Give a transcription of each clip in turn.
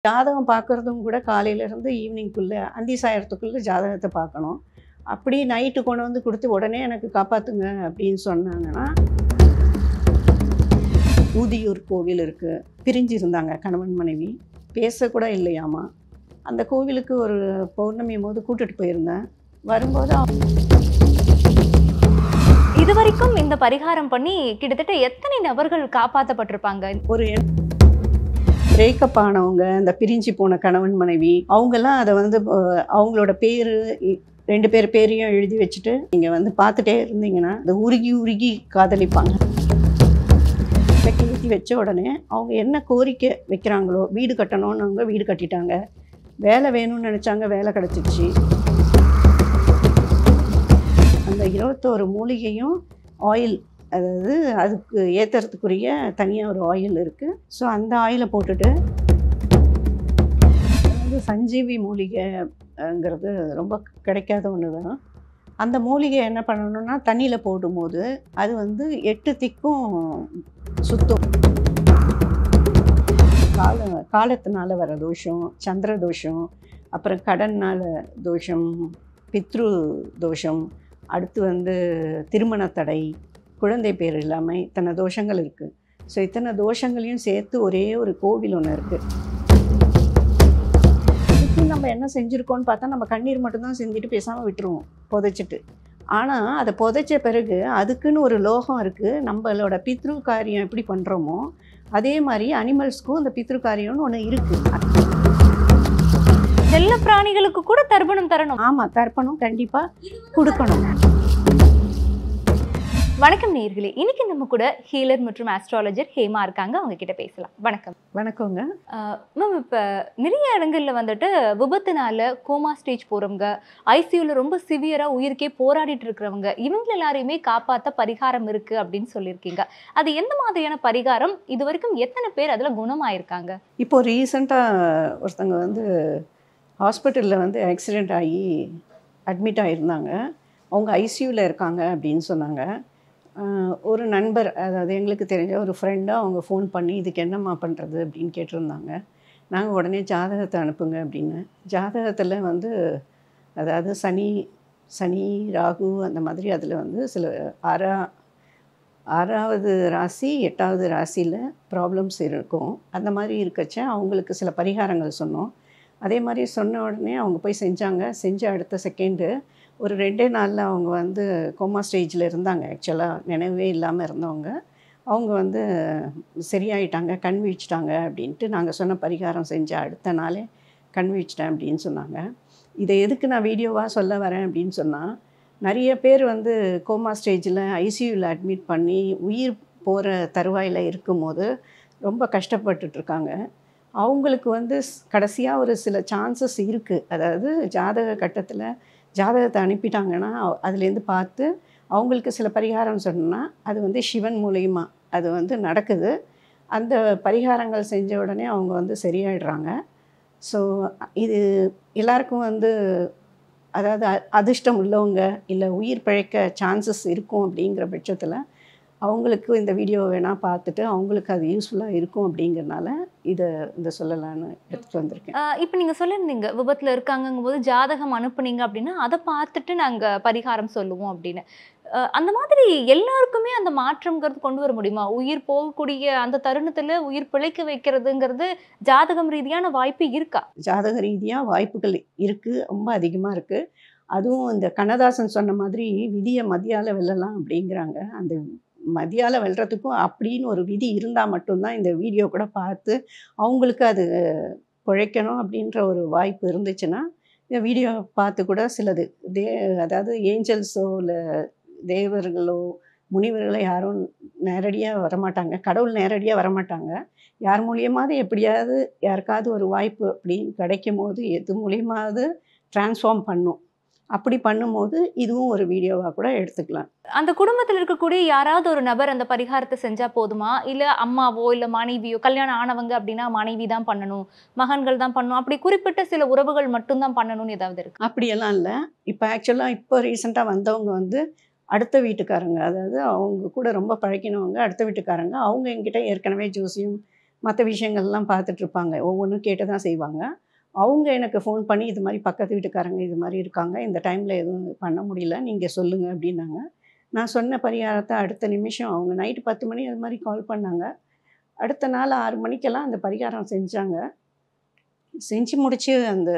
ஜாதகம் பார்க்குறதும் கூட காலையிலேருந்து ஈவினிங்குள்ளே அந்தி சாயறதுக்குள்ளே ஜாதகத்தை பார்க்கணும். அப்படி நைட்டு கொண்டு வந்து கொடுத்து உடனே எனக்கு காப்பாற்றுங்க அப்படின்னு சொன்னாங்கன்னா, ஊதியூர் கோவில் இருக்குது. பிரிஞ்சிருந்தாங்க கணவன் மனைவி. பேசக்கூட இல்லையாமா. அந்த கோவிலுக்கு ஒரு பௌர்ணமி போது கூட்டிட்டு போயிருந்தேன். வரும்போது இதுவரைக்கும் இந்த பரிகாரம் பண்ணி கிட்டத்தட்ட எத்தனை நபர்கள் காப்பாற்றப்பட்டிருப்பாங்க? ஒரு பிரேக்கப் ஆனவங்க, இந்த பிரிஞ்சு போன கணவன் மனைவி, அவங்கெல்லாம் அதை வந்து அவங்களோட பேர் 2 பேர் பேரையும் எழுதி வச்சுட்டு நீங்கள் வந்து பார்த்துட்டே இருந்தீங்கன்னா அந்த உருகி உருகி காதலிப்பாங்க. எழுதி வச்ச உடனே அவங்க என்ன கோரிக்கை வைக்கிறாங்களோ, வீடு கட்டணும்னு அவங்க வீடு கட்டிட்டாங்க, வேலை வேணும்னு நினச்சாங்க, வேலை கிடச்சிருச்சு. அந்த 21 மூலிகையும் ஆயில், அதாவது அதுக்கு ஏற்றுறதுக்குரிய தனியாக ஒரு ஆயில் இருக்குது. ஸோ அந்த ஆயிலை போட்டுட்டு, அதாவது சஞ்சீவி மூலிகைங்கிறது ரொம்ப கிடைக்காத ஒன்று தான். அந்த மூலிகை என்ன பண்ணணும்னா தண்ணியில் போடும்போது அது வந்து 8 திக்கும் சுத்தம். காலத்தினால வர தோஷம், சந்திர தோஷம், அப்புறம் கடனால் தோஷம், பித்ரு தோஷம், அடுத்து வந்து திருமண தடை, குழந்தை பேர் இல்லாமல் இத்தனை தோஷங்கள் இருக்குது. ஸோ இத்தனை தோஷங்களையும் சேர்த்து ஒரே ஒரு கோவில் ஒன்று இருக்குது. இதுக்கு நம்ம என்ன செஞ்சுருக்கோன்னு பார்த்தா நம்ம கண்ணீர் மட்டும்தான் செஞ்சுட்டு பேசாமல் விட்டுருவோம் புதைச்சிட்டு. ஆனால் அதை புதைச்ச பிறகு அதுக்குன்னு ஒரு லோகம் இருக்குது. நம்மளோட பித்ரு காரியம் எப்படி பண்ணுறோமோ அதே மாதிரி அனிமல்ஸ்க்கும் அந்த பித்ரு காரியம்னு ஒன்று இருக்குது. செல்ல பிராணிகளுக்கு கூட தர்ப்பணம் தரணும். ஆமாம், தர்ப்பணம் கண்டிப்பாக கொடுக்கணும். வணக்கம் நேயர்களே, இன்னைக்கு நம்ம கூட ஹீலர் மற்றும் ஆஸ்ட்ராலஜர் ஹேமா இருக்காங்க. அவங்க கிட்ட பேசலாம். வணக்கம். வணக்கங்க மேம். இப்போ நிறைய இடங்கள்ல வந்துட்டு விபத்துனால கோமா ஸ்டேஜ் போறவங்க, ஐசியூல ரொம்ப சிவியரா உயிருக்கே போராடிட்டு இருக்கிறவங்க, இவங்க எல்லாரையுமே காப்பாற்ற பரிகாரம் இருக்கு அப்படின்னு சொல்லியிருக்கீங்க. அது எந்த மாதிரியான பரிகாரம்? இது வரைக்கும் எத்தனை பேர் அதில் குணமாயிருக்காங்க? இப்போ ரீசெண்டாக ஒருத்தங்க வந்து ஹாஸ்பிட்டலில் வந்து ஆக்சிடெண்ட் ஆகி அட்மிட் ஆகியிருந்தாங்க. அவங்க ஐசியூவில் இருக்காங்க அப்படின்னு சொன்னாங்க. ஒரு நண்பர், அதாவது எங்களுக்கு தெரிஞ்ச ஒரு ஃப்ரெண்டாக அவங்க ஃபோன் பண்ணி இதுக்கு என்னம்மா பண்ணுறது அப்படின்னு கேட்டிருந்தாங்க. நாங்கள் உடனே ஜாதகத்தை அனுப்புங்க அப்படின்னு. ஜாதகத்தில் வந்து அதாவது சனி ராகு அந்த மாதிரி அதில் வந்து சில 6வது ராசி 8வது ராசியில் ப்ராப்ளம்ஸ் இருக்கும். அந்த மாதிரி இருக்கச்ச அவங்களுக்கு சில பரிகாரங்கள் சொன்னோம். அதே மாதிரி சொன்ன உடனே அவங்க போய் செஞ்சாங்க. செஞ்ச அடுத்த செகண்டு ஒரு 2 நாளில் அவங்க வந்து கோமா ஸ்டேஜில் இருந்தாங்க. ஆக்சுவலாக நினைவே இல்லாமல் இருந்தவங்க. அவங்க வந்து சரியாயிட்டாங்க, கண் விழிச்சிட்டாங்க அப்படின்ட்டு நாங்கள் சொன்ன பரிகாரம் செஞ்ச அடுத்த நாளே கண் விழிச்சிட்டேன் அப்படின்னு சொன்னாங்க. இதை எதுக்கு நான் வீடியோவாக சொல்ல வரேன் அப்படின்னு சொன்னால், நிறைய பேர் வந்து கோமா ஸ்டேஜில் ஐசியூவில் அட்மிட் பண்ணி உயிர் போகிற தருவாயில் இருக்கும்போது ரொம்ப கஷ்டப்பட்டுட்ருக்காங்க. அவங்களுக்கு வந்து கடைசியாக ஒரு சில சான்சஸ் இருக்குது. அதாவது ஜாதக கட்டத்தில் ஜாதகத்தை அனுப்பிட்டாங்கன்னா அதுலேருந்து பார்த்து அவங்களுக்கு சில பரிகாரம் சொன்னால் அது வந்து சிவன் மூலியமா அது வந்து நடக்குது. அந்த பரிகாரங்கள் செஞ்ச உடனே அவங்க வந்து சரியாயிடுறாங்க. ஸோ இது எல்லாருக்கும் வந்து அதாவது அதிர்ஷ்டம் உள்ளவங்க இல்லை உயிர் பிழைக்க சான்சஸ் இருக்கும் அப்படிங்கிற பட்சத்தில் அவங்களுக்கு இந்த வீடியோ வேணால் பார்த்துட்டு அவங்களுக்கு அது யூஸ்ஃபுல்லாக இருக்கும் அப்படிங்கிறனால இதை சொல்லலான்னு எடுத்துகிட்டு வந்திருக்கேன். இப்போ நீங்கள் சொல்லியிருந்தீங்க விபத்தில் இருக்காங்கங்கும் போது ஜாதகம் அனுப்புனீங்க அப்படின்னா அதை பார்த்துட்டு நாங்கள் பரிகாரம் சொல்லுவோம் அப்படின்னு. அந்த மாதிரி எல்லாருக்குமே அந்த மாற்றம்ங்கிறது கொண்டு வர முடியுமா? உயிர் போகக்கூடிய அந்த தருணத்தில் உயிர் பிழைக்க வைக்கிறதுங்கிறது ஜாதகம் ரீதியான வாய்ப்பு இருக்கா? ஜாதக ரீதியாக வாய்ப்புகள் இருக்குது, ரொம்ப அதிகமாக இருக்குது. அதுவும் இந்த கண்ணதாசன் சொன்ன மாதிரி விதியை மதியால் வெல்லலாம் அப்படிங்கிறாங்க. அந்த மதியால் வெல்றதுக்கும் அப்படின்னு ஒரு விதி இருந்தால் மட்டும்தான் இந்த வீடியோ கூட பார்த்து அவங்களுக்கு அது பிழைக்கணும் அப்படின்ற ஒரு வாய்ப்பு இருந்துச்சுன்னா இந்த வீடியோ பார்த்து கூட சிலது அதாவது ஏஞ்சல்ஸோ இல்லை தேவர்களோ முனிவர்களோ யாரும் நேரடியாக வரமாட்டாங்க, கடவுள் நேரடியாக வரமாட்டாங்க. யார் மூலியமாவது எப்படியாவது யாருக்காவது ஒரு வாய்ப்பு அப்படி கிடைக்கும் போது எது மூலியமாவது டிரான்ஸ்ஃபார்ம் பண்ணும். அப்படி பண்ணும்போது இதுவும் ஒரு வீடியோவாக கூட எடுத்துக்கலாம். அந்த குடும்பத்தில் இருக்கக்கூடிய யாராவது ஒரு நபர் அந்த பரிகாரத்தை செஞ்சால் போதுமா? இல்லை அம்மாவோ இல்லை மனைவியோ, கல்யாணம் ஆனவங்க அப்படின்னா மனைவி தான் பண்ணணும், மகன்கள் தான் பண்ணணும், அப்படி குறிப்பிட்ட சில உறவுகள் மட்டும்தான் பண்ணணும்னு ஏதாவது இருக்கு? அப்படியெல்லாம் இல்லை. இப்போ ரீசெண்டாக வந்தவங்க வந்து அடுத்த வீட்டுக்காரங்க, அதாவது அவங்க கூட ரொம்ப பழகினவங்க, அடுத்த வீட்டுக்காரங்க. அவங்க என்கிட்ட ஏற்கனவே ஜோசியம் மற்ற விஷயங்கள்லாம் பார்த்துட்ருப்பாங்க. ஒவ்வொன்றும் கேட்டு தான் செய்வாங்க. அவங்க எனக்கு ஃபோன் பண்ணி இது மாதிரி பக்கத்து வீட்டுக்காரங்க இது மாதிரி இருக்காங்க, இந்த டைமில் எதுவும் பண்ண முடியல, நீங்கள் சொல்லுங்கள் அப்படின்னாங்க. நான் சொன்ன பரிகாரத்தை அடுத்த நிமிஷம் அவங்க நைட்டு 10 மணி அது மாதிரி கால் பண்ணாங்க. அடுத்த நாள் 6 மணிக்கெல்லாம் அந்த பரிகாரம் செஞ்சாங்க. செஞ்சு முடிச்சு அந்த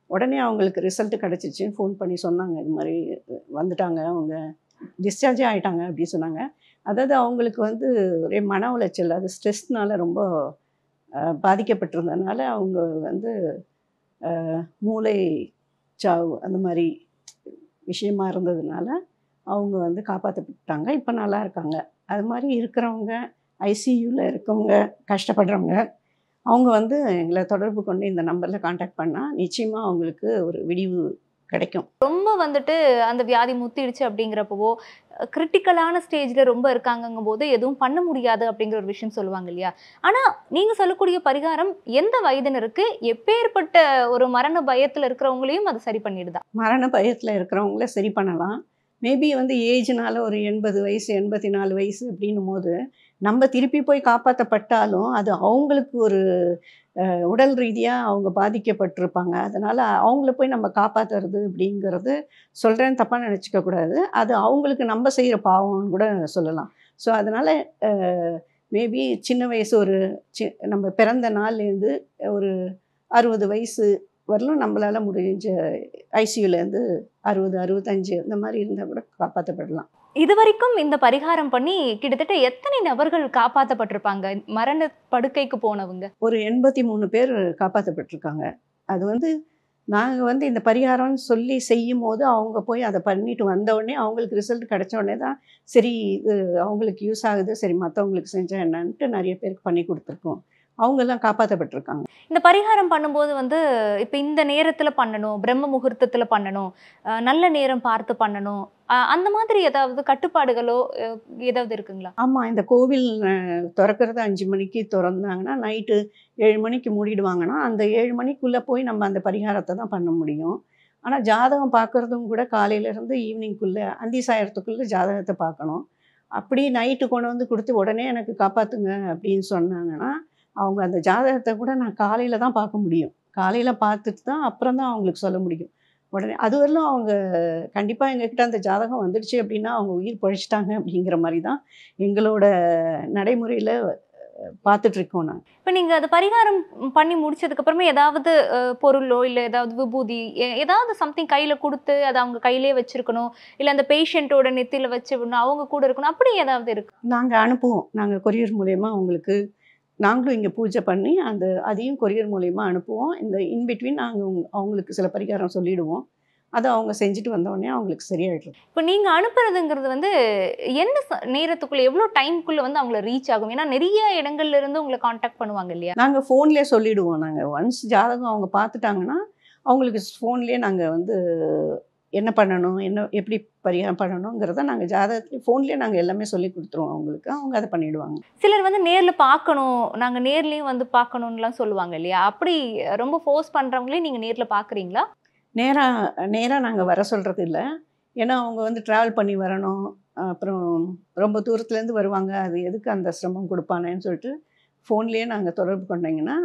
உடனே அவங்களுக்கு ரிசல்ட் கிடச்சிச்சின்னு ஃபோன் பண்ணி சொன்னாங்க. இது மாதிரி வந்துட்டாங்க, அவங்க டிஸ்சார்ஜே ஆகிட்டாங்க அப்படின்னு சொன்னாங்க. அதாவது அவங்களுக்கு வந்து ஒரே மன உளைச்சல், அது ஸ்ட்ரெஸ்னால ரொம்ப பாதிக்கப்பட்டிருந்ததுனால அவங்க வந்து மூளை சாவு அந்த மாதிரி விஷயமா இருந்ததுனால அவங்க வந்து காப்பாற்றப்பட்டாங்க. இப்போ நல்லா இருக்காங்க. அது மாதிரி இருக்கிறவங்க, ஐசியூவில் இருக்கவங்க, கஷ்டப்படுறவங்க, அவங்க வந்து எங்களை தொடர்பு கொண்டு இந்த நம்பரில் காண்டாக்ட் பண்ணால் நிச்சயமாக அவங்களுக்கு ஒரு விடிவு கிடைக்கும். ரொம்ப வந்துட்டு அந்த வியாதி முத்திடுச்சு அப்படிங்கிறப்பவோ, கிரிட்டிக்கலான ஸ்டேஜ்ல ரொம்ப இருக்காங்கங்கும் போது எதுவும் பண்ண முடியாது அப்படிங்கிற ஒரு விஷயம் சொல்லுவாங்க இல்லையா? ஆனா நீங்க சொல்லக்கூடிய பரிகாரம் எந்த வயதினருக்கு, எப்பேற்பட்ட ஒரு மரண பயத்துல இருக்கிறவங்களையும் அது சரி பண்ணிடுதா? மரண பயத்தில் இருக்கிறவங்கள சரி பண்ணலாம். மேபி வந்து ஏஜ்னால ஒரு 80 வயசு 84 வயசு அப்படின்னும் போது நம்ம திருப்பி போய் காப்பாற்றப்பட்டாலும் அது அவங்களுக்கு ஒரு உடல் ரீதியாக அவங்க பாதிக்கப்பட்டிருப்பாங்க. அதனால் அவங்கள போய் நம்ம காப்பாற்றுறது அப்படிங்கிறது சொல்கிறேன்னு தப்பாக நினச்சிக்க கூடாது. அது அவங்களுக்கு நம்ம செய்கிற பாவம்னு கூட சொல்லலாம். ஸோ அதனால் மேபி சின்ன வயசு ஒரு நம்ம பிறந்த நாள்லேருந்து ஒரு 60 வயசு வரலும் நம்மளால் முடிஞ்ச ஐசியூலேருந்து 60 65 இந்த மாதிரி இருந்தால் கூட காப்பாற்றப்படலாம். இதுவரைக்கும் இந்த பரிகாரம் பண்ணி கிட்டத்தட்ட எத்தனை நபர்கள் காப்பாற்றப்பட்டிருப்பாங்க மரண படுக்கைக்கு போனவங்க? ஒரு 83 பேர் காப்பாற்றப்பட்டிருக்காங்க. அது வந்து நாங்கள் வந்து இந்த பரிகாரம்னு சொல்லி செய்யும்போது அவங்க போய் அதை பண்ணிட்டு வந்த உடனே அவங்களுக்கு ரிசல்ட் கிடைச்ச உடனே தான் சரி இது அவங்களுக்கு யூஸ் ஆகுது, சரி மற்றவங்களுக்கு செஞ்சால் என்னன்ட்டு நிறைய பேருக்கு பண்ணி கொடுத்துருக்கோம். அவங்கெல்லாம் காப்பாற்றப்பட்டிருக்காங்க. இந்த பரிகாரம் பண்ணும்போது வந்து இப்போ இந்த நேரத்துல பண்ணணும், பிரம்ம முகூர்த்தத்துல பண்ணணும், நல்ல நேரம் பார்த்து பண்ணணும், அந்த மாதிரி ஏதாவது கட்டுப்பாடுகளோ ஏதாவது இருக்குங்களா? ஆமாம், இந்த கோவில் திறக்கிறது 5 மணிக்கு திறந்தாங்கன்னா நைட்டு 7 மணிக்கு மூடிடுவாங்கன்னா அந்த 7 மணிக்குள்ளே போய் நம்ம அந்த பரிகாரத்தை தான் பண்ண முடியும். ஆனால் ஜாதகம் பார்க்குறதும் கூட காலையிலேருந்து ஈவினிங்குள்ளே அந்தி சாயறதுக்குள்ளே ஜாதகத்தை பார்க்கணும். அப்படி நைட்டு கொண்டு வந்து கொடுத்து உடனே எனக்கு காப்பாற்றுங்க அப்படின்னு சொன்னாங்கன்னா அவங்க அந்த ஜாதகத்தை கூட நான் காலையில் தான் பார்க்க முடியும். காலையில் பார்த்துட்டு தான் அப்புறம் தான் அவங்களுக்கு சொல்ல முடியும். உடனே அதுவரையிலும் அவங்க கண்டிப்பாக எங்ககிட்ட அந்த ஜாதகம் வந்துடுச்சு அப்படின்னா அவங்க உயிர் பழிச்சிட்டாங்க அப்படிங்கிற மாதிரி தான் எங்களோட நடைமுறையில் பார்த்துட்ருக்கோம் நாங்கள். இப்போ நீங்கள் அது பரிகாரம் பண்ணி முடிச்சதுக்கப்புறமே ஏதாவது பொருளோ இல்லை ஏதாவது விபூதி ஏதாவது சம்திங் கையில் கொடுத்து அதை அவங்க கையிலே வச்சுருக்கணும், இல்லை அந்த பேஷண்ட்டோட நெத்தியில் வச்சு விடணும், அவங்க கூட இருக்கணும், அப்படி ஏதாவது இருக்கு? நாங்கள் அனுப்புவோம். நாங்கள் கொரியர் மூலயமா அவங்களுக்கு நாங்களும் இங்கே பூஜை பண்ணி அதையும் கொரியர் மூலயமா அனுப்புவோம். இந்த இன்பிட்வீன் நாங்கள் அவங்களுக்கு சில பரிகாரம் சொல்லிவிடுவோம். அதை அவங்க செஞ்சுட்டு வந்தோடனே அவங்களுக்கு சரியாயிடும். இப்போ நீங்கள் அனுப்புறதுங்கிறது வந்து எந்த நேரத்துக்குள்ளே எவ்வளோ டைமுக்குள்ளே வந்து அவங்கள ரீச் ஆகும்? ஏன்னா நிறைய இடங்கள்ல இருந்து உங்களை காண்டாக்ட் பண்ணுவாங்க இல்லையா? நாங்கள் ஃபோன்லேயே சொல்லிவிடுவோம். நாங்கள் ஒன்ஸ் ஜாதகம் அவங்க பார்த்துட்டாங்கன்னா அவங்களுக்கு ஃபோன்லேயே நாங்கள் வந்து என்ன பண்ணணும், எப்படி பரிகாரம் பண்ணணுங்கிறத நாங்கள் ஜாதகத்துலேயே ஃபோன்லேயே நாங்கள் எல்லாமே சொல்லி கொடுத்துருவோம் அவங்களுக்கு. அவங்க அதை பண்ணிவிடுவாங்க. சிலர் வந்து நேரில் பார்க்கணும், நாங்கள் நேர்லேயும் வந்து பார்க்கணுன்னுலாம் சொல்லுவாங்க இல்லையா? அப்படி ரொம்ப ஃபோர்ஸ் பண்ணுறவங்களே நீங்கள் நேரில் பார்க்குறீங்களா? நேராக நாங்கள் வர சொல்கிறது இல்லை. ஏன்னா அவங்க வந்து ட்ராவல் பண்ணி வரணும், அப்புறம் ரொம்ப தூரத்துலேருந்து வருவாங்க, அது எதுக்கு அந்த சிரமம் கொடுப்பானேன்னு சொல்லிட்டு ஃபோன்லேயே நாங்கள் தொடர்பு கொண்டீங்கன்னா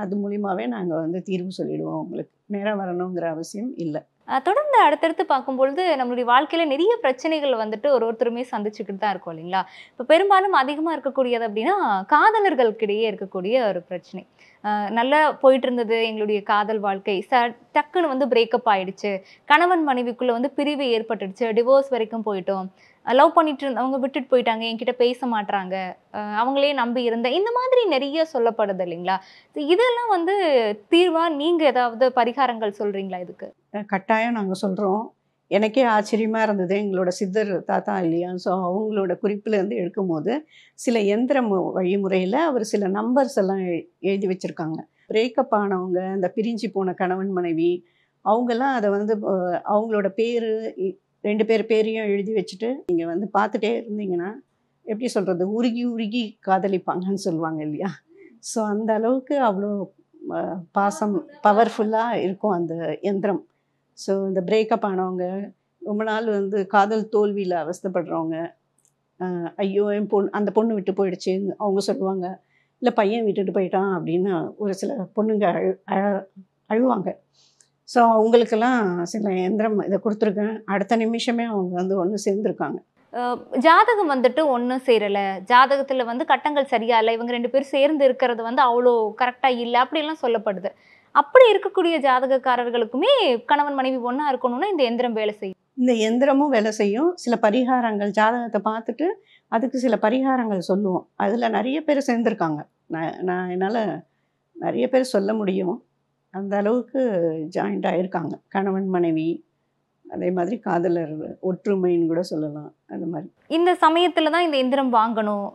அது மூலியமாகவே நாங்கள் வந்து தீர்வு சொல்லிவிடுவோம். அவங்களுக்கு நேராக வரணுங்கிற அவசியம் இல்லை. தொடர்ந்து அடுத்தடுத்து பார்க்கும்பொழுது நம்மளுடைய வாழ்க்கையில் நிறைய பிரச்சனைகள் வந்துட்டு ஒருத்தருமே சந்திச்சுக்கிட்டு தான் இருக்கோம் இல்லைங்களா? இப்போ பெரும்பாலும் அதிகமாக இருக்கக்கூடியது அப்படின்னா காதலர்களுக்கிடையே இருக்கக்கூடிய ஒரு பிரச்சனை. நல்லா போயிட்டு இருந்தது எங்களுடைய காதல் வாழ்க்கை, டக்குன்னு வந்து பிரேக்கப் ஆயிடுச்சு, கணவன் மனைவிக்குள்ளே வந்து பிரிவு ஏற்பட்டுடுச்சு, டிவோர்ஸ் வரைக்கும் போயிட்டோம், லவ் பண்ணிட்டு இருந்தவங்க விட்டுட்டு போயிட்டாங்க, என்கிட்ட பேச மாட்டாங்க, அவங்களே நம்பி இருந்தேன், இந்த மாதிரி நிறைய சொல்லப்படுது இல்லைங்களா? இதெல்லாம் வந்து தீர்வா நீங்கள் ஏதாவது பரிகாரங்கள் சொல்கிறீங்களா இதுக்கு? கட்டாயம் நாங்கள் சொல்கிறோம். எனக்கே ஆச்சரியமாக இருந்தது. எங்களோட சித்தர் தாத்தா இல்லையா, ஸோ அவங்களோட குறிப்பிலேருந்து எடுக்கும்போது சில எந்திர வழிமுறையில் அவர் சில நம்பர்ஸ் எல்லாம் எழுதி வச்சுருக்காங்க. பிரேக்கப் ஆனவங்க, இந்த பிரிஞ்சு போன கணவன் மனைவி அவங்கெல்லாம் அதை வந்து அவங்களோட பேர் 2 பேர் பேரையும் எழுதி வச்சுட்டு நீங்கள் வந்து பார்த்துட்டே இருந்தீங்கன்னா எப்படி சொல்கிறது, உருகி உருகி காதலிப்பாங்கன்னு சொல்லுவாங்க இல்லையா? ஸோ அந்த அளவுக்கு அவ்வளோ பாசம் பவர்ஃபுல்லாக இருக்கும் அந்த எந்திரம். ஸோ இந்த பிரேக்கப் ஆனவங்க, ரொம்ப நாள் வந்து காதல் தோல்வியில் அவஸ்தைப்படுறவங்க, ஐயோ என் அந்த பொண்ணு விட்டு போயிடுச்சு அவங்க சொல்லுவாங்க, இல்லை பையன் விட்டுட்டு போயிட்டான் அப்படின்னு ஒரு சில பொண்ணுங்க அழுவாங்க. ஸோ அவங்களுக்கெல்லாம் சில எந்திரம் இதை கொடுத்துருக்கேன். அடுத்த நிமிஷமே அவங்க வந்து ஒன்று சேர்ந்துருக்காங்க. ஜாதகம் வந்துட்டு ஒன்றும் சேரல, ஜாதகத்துல வந்து கட்டங்கள் சரியா இல்லை, இவங்க 2 பேரும் சேர்ந்து இருக்கிறது வந்து அவ்வளோ கரெக்டா இல்லை அப்படிலாம் சொல்லப்படுது. அப்படி இருக்கக்கூடிய ஜாதகக்காரர்களுக்குமே கணவன் மனைவி ஒண்ணா இருக்கணும்னா இந்த எந்திரம் வேலை செய்யும். இந்த எந்திரமும் வேலை செய்யும். சில பரிகாரங்கள் ஜாதகத்தை பார்த்துட்டு அதுக்கு சில பரிகாரங்கள் சொல்லுவோம். அதில் நிறைய பேர் சேர்ந்துருக்காங்க. நான் என்னால் நிறைய பேர் சொல்ல முடியும். அந்த அளவுக்கு ஜாயிண்ட் ஆகியிருக்காங்க. கணவன் மனைவி, அதே மாதிரி காதலர் ஒற்றுமைன்னு கூட சொல்லலாம். அந்த மாதிரி இந்த சமயத்துல தான் இந்த எந்திரம் வாங்கணும்,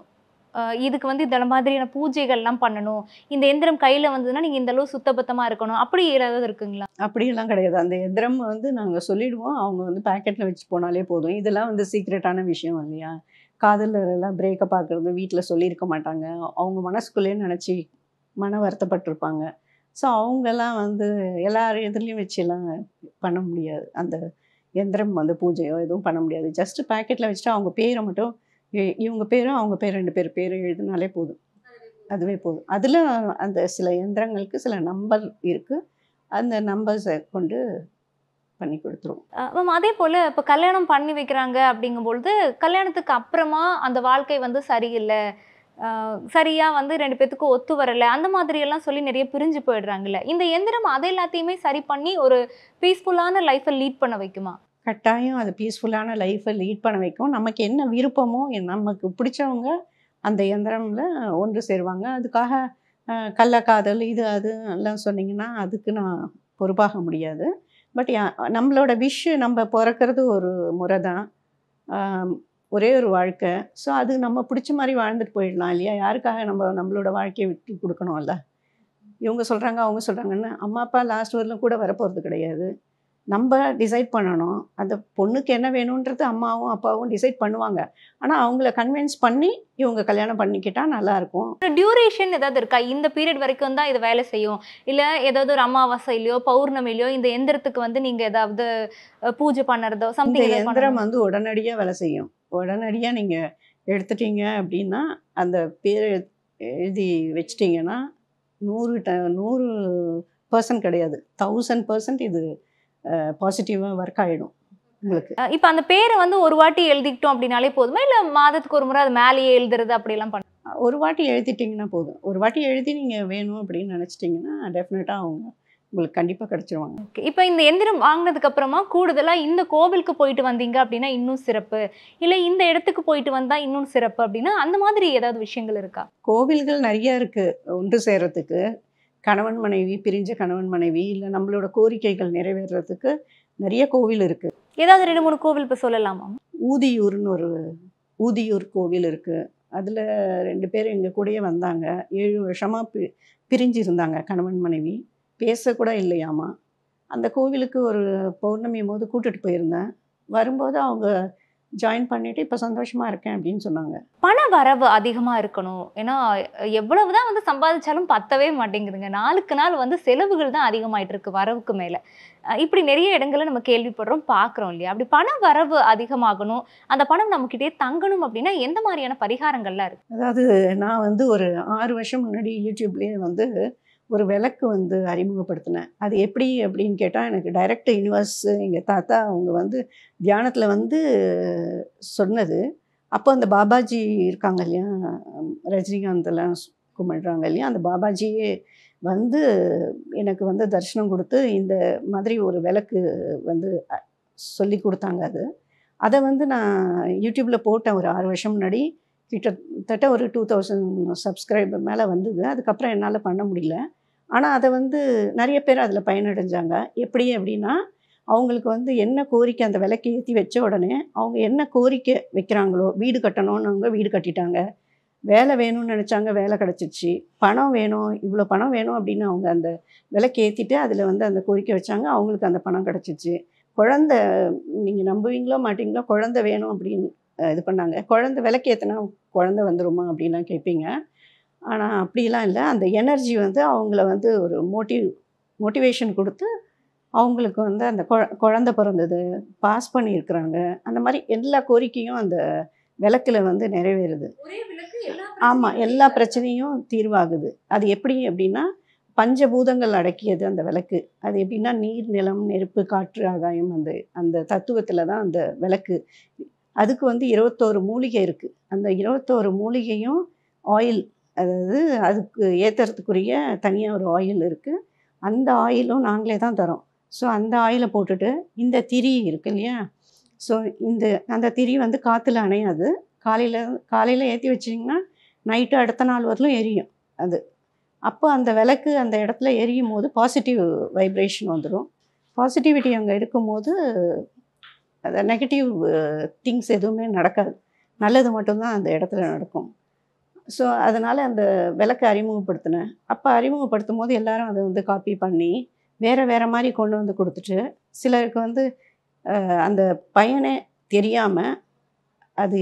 இதுக்கு வந்து இந்த மாதிரியான பூஜைகள்லாம் பண்ணணும், இந்த எந்திரம் கையில் வந்ததுன்னா நீங்கள் இந்த அளவு சுத்தபத்தமாக இருக்கணும், அப்படி ஏதாவது இருக்குங்களா? அப்படியெல்லாம் கிடையாது. அந்த எந்திரம் வந்து நாங்கள் சொல்லிடுவோம். அவங்க வந்து பேக்கெட்டில் வச்சு போனாலே போதும். இதெல்லாம் வந்து சீக்ரெட்டான விஷயம் இல்லையா? காதலரெல்லாம் பிரேக்கப் ஆக்குறது வீட்டில் சொல்லியிருக்க மாட்டாங்க. அவங்க மனசுக்குள்ளேயே நினச்சி மன வருத்தப்பட்டிருப்பாங்க. ஸோ அவங்கெல்லாம் வந்து எல்லார் எதுலேயும் வச்சுலாம் பண்ண முடியாது. அந்த எந்திரம் வந்து பூஜையோ எதுவும் பண்ண முடியாது. ஜஸ்ட்டு பேக்கெட்டில் வச்சுட்டு அவங்க பேரை மட்டும் இவங்க பேரும் அவங்க பேர் 2 பேர் பேர் எழுதினாலே போதும். அதுவே போதும். அதில் அந்த சில எந்திரங்களுக்கு சில நம்பர் இருக்குது. அந்த நம்பர்ஸை கொண்டு பண்ணி கொடுத்துருவோம். மேம் அதே போல் இப்போ கல்யாணம் பண்ணி வைக்கிறாங்க அப்படிங்கும்பொழுது கல்யாணத்துக்கு அப்புறமா அந்த வாழ்க்கை வந்து சரியில்லை, சரியாக வந்து 2 பேத்துக்கும் ஒத்து வரலை, அந்த மாதிரியெல்லாம் சொல்லி நிறைய பிரிஞ்சு போயிடுறாங்கல்ல. இந்த எந்திரம் அதை எல்லாத்தையுமே சரி பண்ணி ஒரு பீஸ்ஃபுல்லான லைஃப்பை லீட் பண்ண வைக்குமா? கட்டாயம் அது பீஸ்ஃபுல்லான லைஃப்பை லீட் பண்ண வைக்கும். நமக்கு என்ன விருப்பமோ நமக்கு பிடிச்சவங்க அந்த எந்திரமில் ஒன்று சேருவாங்க. அதுக்காக கள்ளக்காதல் இது அது எல்லாம் சொன்னீங்கன்னா அதுக்கு நான் பொறுப்பாக முடியாது. பட் நம்மளோட நம்ம பிறக்கிறது ஒரு முறை தான், ஒரே ஒரு வாழ்க்கை. ஸோ அது நம்ம பிடிச்ச மாதிரி வாழ்ந்துட்டு போயிடலாம் இல்லையா? யாருக்காக நம்மளோட வாழ்க்கையை விட்டு கொடுக்கணும்ல? இவங்க சொல்கிறாங்க அவங்க சொல்கிறாங்கன்னு அம்மா அப்பா லாஸ்ட் வரலும் கூட வரப்போகிறது கிடையாது. நம்ம டிசைட் பண்ணணும். அந்த பொண்ணுக்கு என்ன வேணுன்றது அம்மாவும் அப்பாவும் டிசைட் பண்ணுவாங்க. ஆனால் அவங்கள கன்வின்ஸ் பண்ணி இவங்க கல்யாணம் பண்ணிக்கிட்டால் நல்லாயிருக்கும். டியூரேஷன் ஏதாவது இருக்கா? இந்த பீரியட் வரைக்கும் தான் இது வேலை செய்யும், இல்லை ஏதாவது ஒரு அமாவாசையிலையோ பௌர்ணமிலையோ இந்த எந்திரத்துக்கு வந்து நீங்கள் ஏதாவது பூஜை பண்ணுறதோ இந்த எந்திரம் வந்து உடனடியாக வேலை செய்யும். உடனடியாக நீங்கள் எடுத்துட்டீங்க அப்படின்னா அந்த பேர் எழுதி வச்சிட்டிங்கன்னா 100% கிடையாது, 1000% இது பாசிட்டிவாக ஒர்க் ஆகிடும் உங்களுக்கு. இப்போ அந்த பேரை வந்து ஒரு வாட்டி எழுதிக்கிட்டோம் அப்படின்னாலே போதுமா, இல்லை மாதத்துக்கு ஒரு முறை அது மேலேயே எழுதுறது அப்படிலாம் பண்ண? ஒரு வாட்டி எழுதிட்டிங்கன்னா போதும். ஒரு வாட்டி எழுதி நீங்கள் வேணும் அப்படின்னு நினச்சிட்டிங்கன்னா டெஃபினட்டாக அவங்க உங்களுக்கு கண்டிப்பாக கிடச்சிருவாங்க. ஓகே. இப்போ இந்த எந்திரம் வாங்கினதுக்கு அப்புறமா கூடுதலாக இந்த கோவிலுக்கு போயிட்டு வந்தீங்க அப்படின்னா இன்னும் சிறப்பு, இல்லை இந்த இடத்துக்கு போயிட்டு வந்தால் இன்னும் சிறப்பு அப்படின்னா அந்த மாதிரி ஏதாவது விஷயங்கள் இருக்கா? கோவில்கள் நிறைய இருக்குது ஒன்று சேர்கிறதுக்கு. கணவன் மனைவி பிரிஞ்ச கணவன் மனைவி இல்லை நம்மளோட கோரிக்கைகள் நிறைவேறதுக்கு நிறைய கோவில் இருக்குது. ஏதாவது 2-3 கோவில் இப்போ சொல்லலாமா? ஊதியூர்னு ஒரு ஊதியூர் கோவில் இருக்குது. அதில் 2 பேர் எங்கள் கூடயே வந்தாங்க. 7 வருஷமாக பிரிஞ்சு இருந்தாங்க கணவன் மனைவி. பேசக்கூட இல்லையாமா. அந்த கோவிலுக்கு ஒரு பௌர்ணமி போது கூட்டிகிட்டு போயிருந்தேன். வரும்போது அவங்க ஜாயின் பண்ணிவிட்டு இப்போ சந்தோஷமாக இருக்கேன் அப்படின்னு சொன்னாங்க. பண வரவு அதிகமாக இருக்கணும், ஏன்னா எவ்வளவு தான் வந்து சம்பாதிச்சாலும் பத்தவே மாட்டேங்குதுங்க. நாளுக்கு நாள் வந்து செலவுகள் தான் அதிகமாயிட்டு இருக்கு வரவுக்கு மேலே. இப்படி நிறைய இடங்களை நம்ம கேள்விப்படுறோம், பார்க்குறோம் இல்லையா? அப்படி பண வரவு அதிகமாகணும், அந்த பணம் நம்மக்கிட்டே தங்கணும் அப்படின்னா எந்த மாதிரியான பரிகாரங்கள்லாம் இருக்குது? அதாவது நான் வந்து ஒரு 6 வருஷம் முன்னாடி யூடியூப்லேயே வந்து ஒரு விளக்கு வந்து அறிமுகப்படுத்தினேன். அது எப்படி அப்படின்னு கேட்டால் எனக்கு டைரக்ட் யூனிவர்ஸ் எங்கள் தாத்தா அவங்க வந்து தியானத்தில் வந்து சொன்னது. அப்போ அந்த பாபாஜி இருக்காங்க இல்லையா, ரஜினிகாந்தெல்லாம் கும்பிடுறாங்க இல்லையா, அந்த பாபாஜியே வந்து எனக்கு வந்து தரிசனம் கொடுத்து இந்த மாதிரி ஒரு விளக்கு வந்து சொல்லி கொடுத்தாங்க. அதை வந்து நான் யூடியூப்பில் போட்டேன் ஒரு 6 வருஷம் முன்னாடி. கிட்டத்தட்ட ஒரு 2000 சப்ஸ்கிரைபர் மேலே வந்தது. அதுக்கப்புறம் என்னால் பண்ண முடியல. ஆனால் அதை வந்து நிறைய பேர் அதில் பயனடைஞ்சாங்க. எப்படி அப்படின்னா அவங்களுக்கு வந்து என்ன கோரிக்கை, அந்த விளக்கு ஏற்றி வச்ச உடனே அவங்க என்ன கோரிக்கை வைக்கிறாங்களோ, வீடு கட்டணும்னவங்க வீடு கட்டிட்டாங்க, வேலை வேணும்னு நினச்சாங்க வேலை கிடச்சிருச்சு, பணம் வேணும் இவ்வளோ பணம் வேணும் அப்படின்னு அவங்க அந்த விளக்கு ஏற்றிட்டு அதில் வந்து அந்த கோரிக்கை வச்சாங்க, அவங்களுக்கு அந்த பணம் கிடச்சிச்சு. குழந்தை, நீங்கள் நம்புவீங்களோ மாட்டிங்களோ, குழந்தை வேணும் அப்படின்னு இது பண்ணாங்க. குழந்தை விளக்கு ஏற்றினா குழந்தை வந்துடுமா அப்படின்லாம் கேட்பீங்க. ஆனால் அப்படிலாம் இல்லை. அந்த எனர்ஜி வந்து அவங்கள வந்து ஒரு மோட்டிவேஷன் கொடுத்து அவங்களுக்கு வந்து அந்த குழந்தை பிறந்தது, பாஸ் பண்ணியிருக்கிறாங்க, அந்த மாதிரி எல்லா கோரிக்கையும் அந்த விளக்குல வந்து நிறைவேறுது. ஆமாம், எல்லா பிரச்சனையும் தீர்வாகுது. அது எப்படி அப்படின்னா, பஞ்சபூதங்கள் அடக்கியது அந்த விளக்கு. அது எப்படின்னா நீர், நிலம், நெருப்பு, காற்று, ஆகாயம் அந்த அந்த தத்துவத்தில் தான் அந்த விளக்கு. அதுக்கு வந்து 21 மூலிகை இருக்குது. அந்த 21 மூலிகையும் ஆயில், அதாவது அதுக்கு ஏற்றுறதுக்குரிய தனியாக ஒரு ஆயில் இருக்குது. அந்த ஆயிலும் நாங்களே தான் தரோம். ஸோ அந்த ஆயிலை போட்டுட்டு இந்த திரி இருக்கு இல்லையா, ஸோ இந்த அந்த திரி வந்து காற்றுல அணையாது. காலையில் ஏற்றி வச்சிங்கன்னா நைட்டு அடுத்த நாள் வரலும் எரியும் அது. அப்போ அந்த விளக்கு அந்த இடத்துல எரியும் போது பாசிட்டிவ் வைப்ரேஷன் வந்துடும். பாசிட்டிவிட்டி அங்கே இருக்கும்போது அது நெகட்டிவ் திங்ஸ் எதுவுமே நடக்காது. நல்லது மட்டும்தான் அந்த இடத்துல நடக்கும். ஸோ அதனால் அந்த விளக்கை அறிமுகப்படுத்தினேன். அப்போ அறிமுகப்படுத்தும் போது எல்லாரும் அதை வந்து காப்பி பண்ணி வேறு மாதிரி கொண்டு வந்து கொடுத்துட்டு, சிலருக்கு வந்து அந்த பயனே தெரியாமல் அது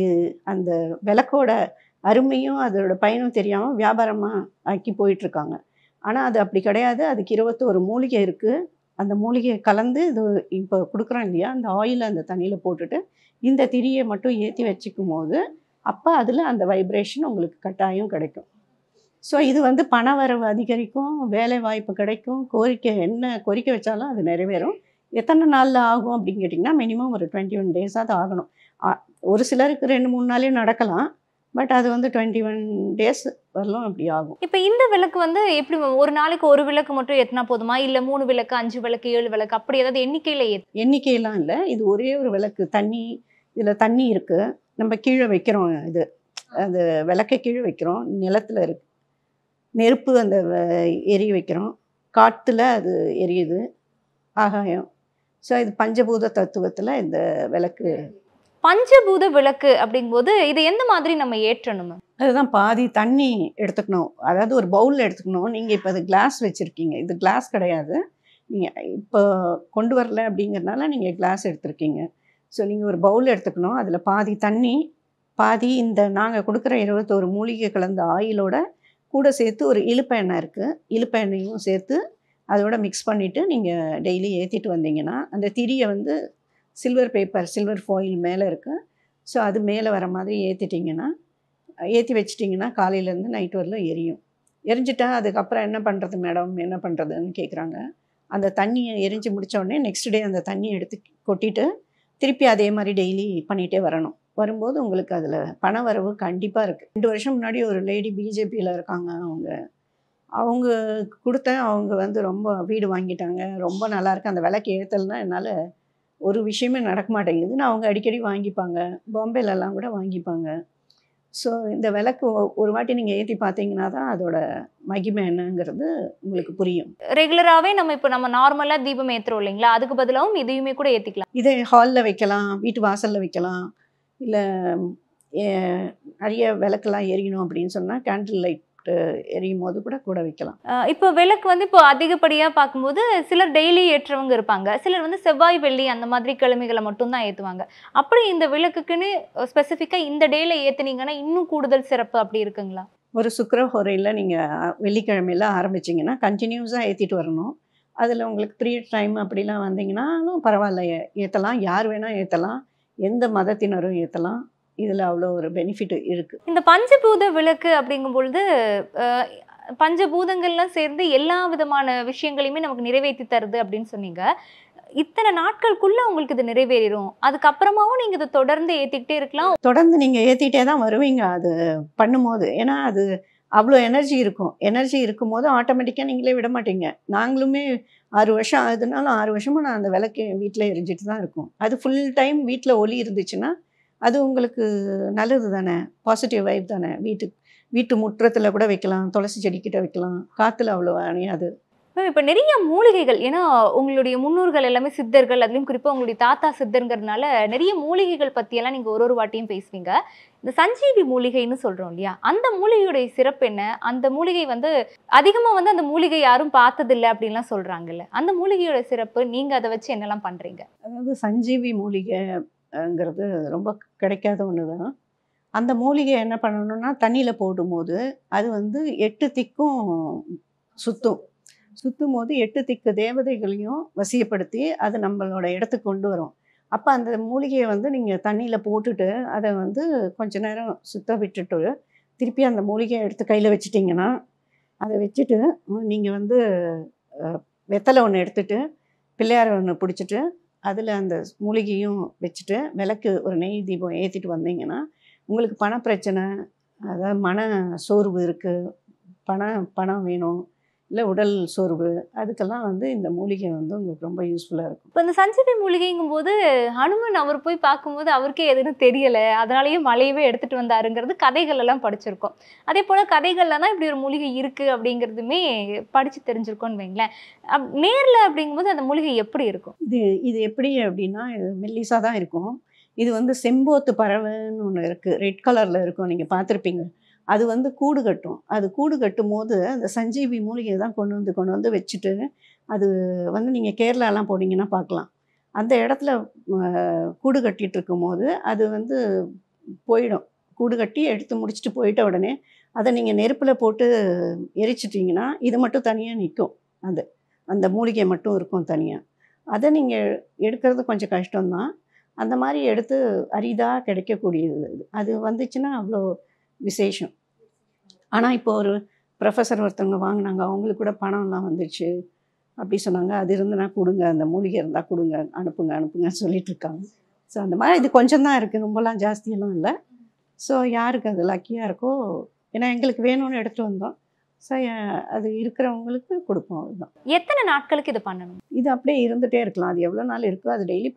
அந்த விளக்கோட அருமையும் அதோட பயனும் தெரியாமல் வியாபாரமாக ஆக்கி போயிட்டுருக்காங்க. ஆனால் அது அப்படி கிடையாது. அதுக்கு 21 மூலிகை இருக்குது. அந்த மூலிகையை கலந்து இது இப்போ கொடுக்குறோம் இல்லையா, அந்த ஆயிலை அந்த தண்ணியில் போட்டுட்டு இந்த திரியை மட்டும் ஏற்றி வச்சுக்கும் போது அப்போ அதில் அந்த வைப்ரேஷன் உங்களுக்கு கட்டாயம் கிடைக்கும். ஸோ இது வந்து பண வரவு அதிகரிக்கும், வேலை வாய்ப்பு கிடைக்கும், என்ன கோரிக்கை வச்சாலும் அது நிறைவேறும். எத்தனை நாளில் ஆகும் அப்படின்னு கேட்டிங்கன்னா, மினிமம் ஒரு 21 டேஸாவது ஆகணும். ஒரு சிலருக்கு 2-3 நாளே நடக்கலாம். பட் அது வந்து 21 டேஸ் வரலும் அப்படி ஆகும். இப்போ இந்த விளக்கு வந்து எப்படி ஒரு நாளைக்கு ஒரு விளக்கு மட்டும் ஏற்றினா போதுமா, இல்லை 3 விளக்கு, 5 விளக்கு, 7 விளக்கு அப்படி ஏதாவது எண்ணிக்கையில் எண்ணிக்கையெல்லாம் இல்லை. இது ஒரே ஒரு விளக்கு. இதில் தண்ணி இருக்குது. நம்ம கீழே வைக்கிறோம். இது அந்த விளக்கை கீழே வைக்கிறோம். நிலத்தில் இருக்கு நெருப்பு, அந்த எரிய வைக்கிறோம். காற்றுல அது எரியுது, ஆகாயம். ஸோ இது பஞ்சபூத தத்துவத்தில் இந்த விளக்கு. பஞ்சபூத விளக்கு அப்படிங்கும்போது இது எந்த மாதிரி நம்ம ஏற்றணும்? அதுதான் பாதி தண்ணி எடுத்துக்கணும். அதாவது ஒரு பவுலில் எடுத்துக்கணும். நீங்கள் இப்போ அது கிளாஸ் வச்சுருக்கீங்க. இது கிளாஸ் கிடையாது. நீங்கள் இப்போ கொண்டு வரல அப்படிங்கிறதுனால நீங்கள் கிளாஸ் எடுத்துருக்கீங்க. ஸோ நீங்கள் ஒரு பவுல் எடுத்துக்கணும். அதில் பாதி தண்ணி, பாதி இந்த நாங்கள் கொடுக்குற 21 மூலிகை கலந்த ஆயிலோட கூட சேர்த்து ஒரு இலுப்பை எண்ணெய் இருக்குது. இலுப்பை எண்ணெயும் சேர்த்து அதோட மிக்ஸ் பண்ணிவிட்டு நீங்கள் டெய்லி ஏற்றிட்டு வந்தீங்கன்னா, அந்த திரியை வந்து சில்வர் ஃபாயில் மேலே இருக்குது. ஸோ அது மேலே வர மாதிரி ஏற்றி வச்சிட்டிங்கன்னா காலையிலேருந்து நைட் வரலும் எரியும். எரிஞ்சிட்டா அதுக்கப்புறம் என்ன பண்ணுறது மேடம், என்ன பண்ணுறதுன்னு கேட்குறாங்க. அந்த தண்ணியை எரிஞ்சு முடித்த உடனே நெக்ஸ்ட் டே அந்த தண்ணியை எடுத்து கொட்டிட்டு திருப்பி அதே மாதிரி டெய்லி பண்ணிகிட்டே வரணும். வரும்போது உங்களுக்கு அதில் பண வரவு கண்டிப்பாக இருக்குது. 2 வருஷம் முன்னாடி ஒரு லேடி பிஜேபியில் இருக்காங்க. அவங்க கொடுத்தேன். அவங்க வந்து ரொம்ப வீடு வாங்கிட்டாங்க. ரொம்ப நல்லாயிருக்கு. அந்த விலைக்கு ஏற்றல்னா என்னால் ஒரு விஷயமே நடக்க மாட்டேங்குதுன்னு அவங்க அடிக்கடி வாங்கிப்பாங்க. பாம்பேலெல்லாம் கூட வாங்கிப்பாங்க. ஸோ இந்த விளக்கு ஒரு வாட்டி நீங்கள் ஏற்றி பார்த்தீங்கன்னா தான் அதோட மகிமை என்னங்கிறது உங்களுக்கு புரியும். ரெகுலராகவே நம்ம நார்மலாக தீபம் ஏற்றுறோம் இல்லைங்களா, அதுக்கு பதிலாகவும் இதையுமே கூட ஏற்றிக்கலாம். இதை ஹாலில் வைக்கலாம், வீட்டு வாசலில் வைக்கலாம். இல்லை நிறைய விளக்கெல்லாம் எரியணும் அப்படின்னு சொன்னால் கேண்டில் லைட் எரியும் போது கூட வைக்கலாம். இப்போ விளக்கு வந்து இப்போ அதிகப்படியாக பார்க்கும்போது சிலர் டெய்லி ஏற்றவங்க இருப்பாங்க, சிலர் வந்து செவ்வாய் வெள்ளி அந்த மாதிரி கிழமைகளை மட்டும்தான் ஏற்றுவாங்க. அப்படி இந்த விளக்குக்குன்னு ஸ்பெசிஃபிக்காக இந்த டேயில் ஏற்றுனீங்கன்னா இன்னும் கூடுதல் சிறப்பு அப்படி இருக்குங்களா? ஒரு சுக்கிரஹோரையில் நீங்கள் வெள்ளிக்கிழமையில் ஆரம்பிச்சிங்கன்னா கண்டினியூஸாக ஏற்றிட்டு வரணும். அதில் உங்களுக்கு பீரியட் டைம் அப்படிலாம் வந்தீங்கன்னாலும் பரவாயில்ல, ஏற்றலாம். யார் வேணால் ஏற்றலாம், எந்த மதத்தினரும் ஏற்றலாம். இதில் அவ்வளோ ஒரு பெனிஃபிட் இருக்குது. இந்த பஞ்சபூத விளக்கு அப்படிங்கும் பொழுது பஞ்சபூதங்கள்லாம் சேர்ந்து எல்லா விதமான விஷயங்களையுமே நமக்கு நிறைவேற்றி தருது அப்படின்னு சொன்னீங்க. இத்தனை நாட்களுக்குள்ள உங்களுக்கு இது நிறைவேறும், அதுக்கப்புறமாவும் நீங்கள் இதை தொடர்ந்து ஏற்றிக்கிட்டே இருக்கலாம். தொடர்ந்து நீங்கள் ஏற்றிக்கிட்டே தான் வருவீங்க அது பண்ணும்போது. ஏன்னா அது அவ்வளோ எனர்ஜி இருக்கும். எனர்ஜி இருக்கும்போது ஆட்டோமேட்டிக்காக நீங்களே விட மாட்டீங்க. நாங்களுமே 6 வருஷம் ஆகுதுனாலும் 6 வருஷமாக நான் அந்த விளக்கு வீட்டில் எரிஞ்சிட்டு தான் இருக்கும். அது ஃபுல் டைம் வீட்டில் ஒளி இருந்துச்சுன்னா அது உங்களுக்கு நல்லது தானே, பாசிட்டிவ் வைப் தானே. வீட்டு முற்றத்தில் கூட வைக்கலாம், துளசி செடிக்கிட்ட வைக்கலாம், காற்றுல அவ்வளோ அணையாது. இப்போ நிறைய மூலிகைகள், ஏன்னா உங்களுடைய முன்னோர்கள் எல்லாமே சித்தர்கள், அதுலேயும் குறிப்பாக உங்களுடைய தாத்தா சித்தருங்கிறதுனால நிறைய மூலிகைகள் பற்றியெல்லாம் நீங்கள் ஒரு வாட்டியும் பேசுவீங்க. இந்த சஞ்சீவி மூலிகைன்னு சொல்கிறோம் இல்லையா, அந்த மூலிகையுடைய சிறப்பு என்ன? அந்த மூலிகை வந்து அதிகமாக வந்து அந்த மூலிகை யாரும் பார்த்ததில்லை அப்படின்லாம் சொல்கிறாங்கல்ல, அந்த மூலிகையோட சிறப்பு, நீங்கள் அதை வச்சு என்னெல்லாம் பண்ணுறீங்க? அதாவது சஞ்சீவி மூலிகைங்கிறது ரொம்ப கிடைக்காத ஒன்று தான். அந்த மூலிகை என்ன பண்ணணும்னா தண்ணியில் போடும்போது அது வந்து 8 திக்கும் சுற்றும் போது 8 திக்கு தேவதைகளையும் வசியப்படுத்தி அது நம்மளோட இடத்துக்கு கொண்டு வரும். அப்போ அந்த மூலிகையை வந்து நீங்கள் தண்ணியில் போட்டுட்டு அதை வந்து கொஞ்ச நேரம் சுத்த விட்டுட்டு திருப்பி அந்த மூலிகையை எடுத்து கையில் வச்சிட்டிங்கன்னா, அதை வச்சுட்டு நீங்கள் வந்து வெத்தலை ஒன்று எடுத்துட்டு பிள்ளையார் ஒன்று பிடிச்சிட்டு அதில் அந்த மூலிகையும் வச்சுட்டு விளக்கு ஒரு நெய் தீபம் ஏற்றிட்டு வந்தீங்கன்னா, உங்களுக்கு பணப்பிரச்சனை, அதாவது மன சோர்வு இருக்குது, பணம் வேணும், இல்லை உடல் சோர்வு, அதுக்கெல்லாம் வந்து இந்த மூலிகை வந்து உங்களுக்கு ரொம்ப யூஸ்ஃபுல்லாக இருக்கும். இப்போ இந்த சஞ்சீவி மூலிகைங்கும்போது ஹனுமன் அவர் போய் பார்க்கும்போது அவருக்கே எதுன்னு தெரியலை, அதனாலேயே மலையவே எடுத்துகிட்டு வந்தாருங்கிறது கதைகள் எல்லாம் படிச்சிருக்கோம். அதே போல் கதைகளில் தான் இப்படி ஒரு மூலிகை இருக்குது அப்படிங்கிறதுமே படித்து தெரிஞ்சிருக்கோன்னு வைங்களேன். நேரில் அப்படிங்கும்போது அந்த மூலிகை எப்படி இருக்கும்? இது எப்படி அப்படின்னா, இது மெல்லிசாக தான் இருக்கும். இது வந்து செம்போத்து பறவைன்னு ஒன்று இருக்குது, ரெட் கலரில் இருக்கும், நீங்கள் பார்த்துருப்பீங்க. அது வந்து கூடு கட்டும். அது கூடு கட்டும்போது அந்த சஞ்சீவி மூலிகையை தான் கொண்டு வந்து வச்சுட்டு, அது வந்து நீங்கள் கேரளாலாம் போனீங்கன்னா பார்க்கலாம். அந்த இடத்துல கூடு கட்டிகிட்டு இருக்கும்போது அது வந்து போயிடும். கூடு கட்டி எடுத்து முடிச்சுட்டு போயிட்ட உடனே அதை நீங்கள் நெருப்பில் போட்டு எரிச்சிட்டிங்கன்னா இது மட்டும் தனியாக நிற்கும். அந்த மூலிகை மட்டும் இருக்கும் தனியாக. அதை நீங்கள் எடுக்கிறது கொஞ்சம் கஷ்டம்தான். அந்த மாதிரி எடுத்து அரிதாக கிடைக்கக்கூடியது. அது வந்துச்சுன்னா அவ்வளோ விசேஷம். ஆனால் இப்போ ஒரு ப்ரொஃபஸர் ஒருத்தவங்க வாங்கினாங்க, அவங்களுக்கு கூட பணம்லாம் வந்துச்சு அப்படி சொன்னாங்க. அது இருந்துன்னா கொடுங்க, அந்த மூலிகை இருந்தால் கொடுங்க, அனுப்புங்கன்னு சொல்லிட்டு இருக்காங்க. ஸோ அந்த மாதிரி இது கொஞ்சம் தான் இருக்குது, ரொம்பலாம் ஜாஸ்தியெல்லாம் இல்லை. ஸோ யாருக்கு அது லக்கியாக இருக்கோ, ஏன்னா எங்களுக்கு வேணும்னு எடுத்துகிட்டு வந்தோம். ஸோ அது இருக்கிறவங்களுக்கு கொடுப்போம். அதுதான். எத்தனை நாட்களுக்கு இது பண்ணணும்? இது அப்படியே இருந்துகிட்டே இருக்கலாம். அது எவ்வளோ நாள் இருக்கோ அது டெய்லி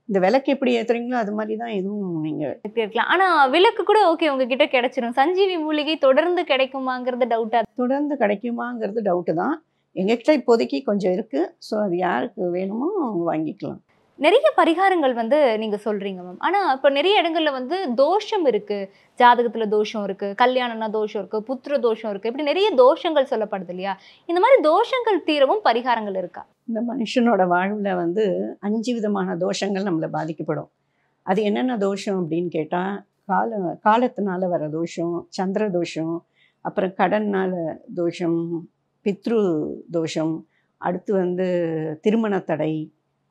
இந்த விளக்கு எப்படி ஏற்றுறீங்களோ அது மாதிரி தான் இதுவும் நீங்கள் இருக்கலாம். ஆனால் விளக்கு கூட ஓகே உங்ககிட்ட கிடைச்சிடும். சஞ்சீவி மூலிகை தொடர்ந்து கிடைக்குமாங்கிறது டவுட்டாக? தொடர்ந்து கிடைக்குமாங்கிறது டவுட்டு தான். எங்ககிட்ட இப்போதைக்கு கொஞ்சம் இருக்குது. ஸோ அது யாருக்கு வேணுமோ அவங்க வாங்கிக்கலாம். நிறைய பரிகாரங்கள் வந்து நீங்க சொல்றீங்க மேம். ஆனா இப்ப நிறைய இடங்கள்ல வந்து தோஷம் இருக்கு, ஜாதகத்துல தோஷம் இருக்கு, கல்யாணம்னா தோஷம் இருக்கு, புத்திர தோஷம் இருக்கு, இப்படி நிறைய தோஷங்கள் சொல்லப்படுது இல்லையா? இந்த மாதிரி தோஷங்கள் தீரவும் பரிகாரங்கள் இருக்கா? இந்த மனுஷனோட வாழ்வில் வந்து 5 விதமான தோஷங்கள் நம்மளை பாதிக்கப்படும். அது என்னென்ன தோஷம் அப்படின்னு கேட்டால், காலத்தினால வர தோஷம், சந்திர தோஷம், அப்புறம் கடனால் தோஷம், பித்ரு தோஷம், அடுத்து வந்து திருமண தடை,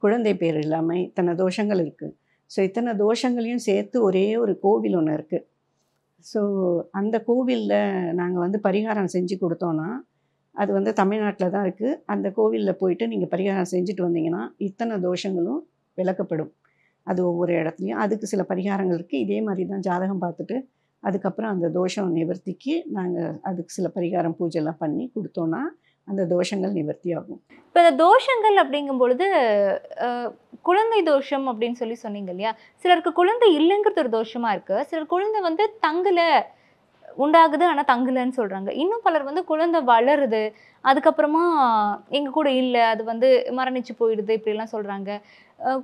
குழந்தை பேர் இல்லாமல், இத்தனை தோஷங்கள் இருக்குது. ஸோ இத்தனை தோஷங்களையும் சேர்த்து ஒரே ஒரு கோவில் ஒன்று இருக்குது. ஸோ அந்த கோவிலில் நாங்கள் வந்து பரிகாரம் செஞ்சு கொடுத்தோன்னா, அது வந்து தமிழ்நாட்டில் தான் இருக்குது. அந்த கோவிலில் போயிட்டு நீங்கள் பரிகாரம் செஞ்சுட்டு வந்தீங்கன்னா இத்தனை தோஷங்களும் விளக்கப்படும். அது ஒவ்வொரு இடத்துலையும் அதுக்கு சில பரிகாரங்கள் இருக்குது. இதே மாதிரி தான் ஜாதகம் பார்த்துட்டு அதுக்கப்புறம் அந்த தோஷம் நிவர்த்திக்கு நாங்கள் அதுக்கு சில பரிகாரம் பூஜைலாம் பண்ணி கொடுத்தோன்னா அந்த தோஷங்கள் நிவர்த்தி ஆகும். இப்போ இந்த தோஷங்கள் அப்படிங்கும் பொழுது குழந்தை தோஷம் அப்படின்னு சொல்லி சொன்னீங்க இல்லையா? சிலருக்கு குழந்தை இல்லைங்கிறது ஒரு தோஷமா இருக்கு. சிலர் குழந்தை வந்து தங்கல உண்டாகுது ஆனால் தங்கலன்னு சொல்கிறாங்க. இன்னும் பலர் வந்து குழந்தை வளருது, அதுக்கப்புறமா எங்கள் கூட இல்லை, அது வந்து மரணிச்சு போயிடுது, இப்படிலாம் சொல்கிறாங்க.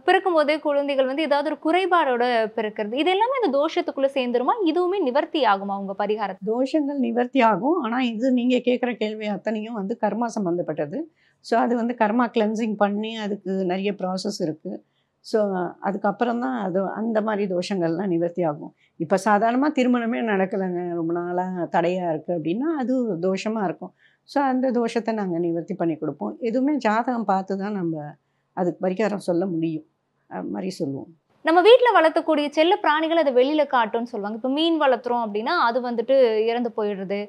பிறக்கும் போதே குழந்தைகள் வந்து ஏதாவது ஒரு குறைபாடோட பிறக்கிறது, இது எல்லாமே இந்த தோஷத்துக்குள்ளே சேர்ந்துருமா? இதுவுமே நிவர்த்தி ஆகுமா உங்கள் பரிகாரத்தில்? தோஷங்கள் நிவர்த்தி ஆகும். ஆனால் இது நீங்கள் கேட்குற கேள்வி அத்தனையும் வந்து கர்மா சம்மந்தப்பட்டது. ஸோ அது வந்து கர்மா கிளென்சிங் பண்ணி அதுக்கு நிறைய ப்ராசஸ் இருக்குது. ஸோ அதுக்கப்புறம் தான் அது அந்த மாதிரி தோஷங்கள்லாம் நிவர்த்தி ஆகும். இப்போ சாதாரணமாக திருமணமே நடக்கலைங்க, ரொம்ப நாளாக தடையாக இருக்குது அப்படின்னா அது தோஷமாக இருக்கும். ஸோ அந்த தோஷத்தை நாங்கள் நிவர்த்தி பண்ணி கொடுப்போம். எதுவுமே ஜாதகம் பார்த்து தான் நம்ம அதுக்கு பரிகாரம் சொல்ல முடியும். அது மாதிரி சொல்லுவோம். நம்ம வீட்டில் வளர்த்தக்கூடிய செல்ல பிராணிகள் அதை வெளியில் காட்டும்னு சொல்லுவாங்க. இப்போ மீன் வளர்த்துறோம் அப்படின்னா அது வந்துட்டு இறந்து போயிடுறது,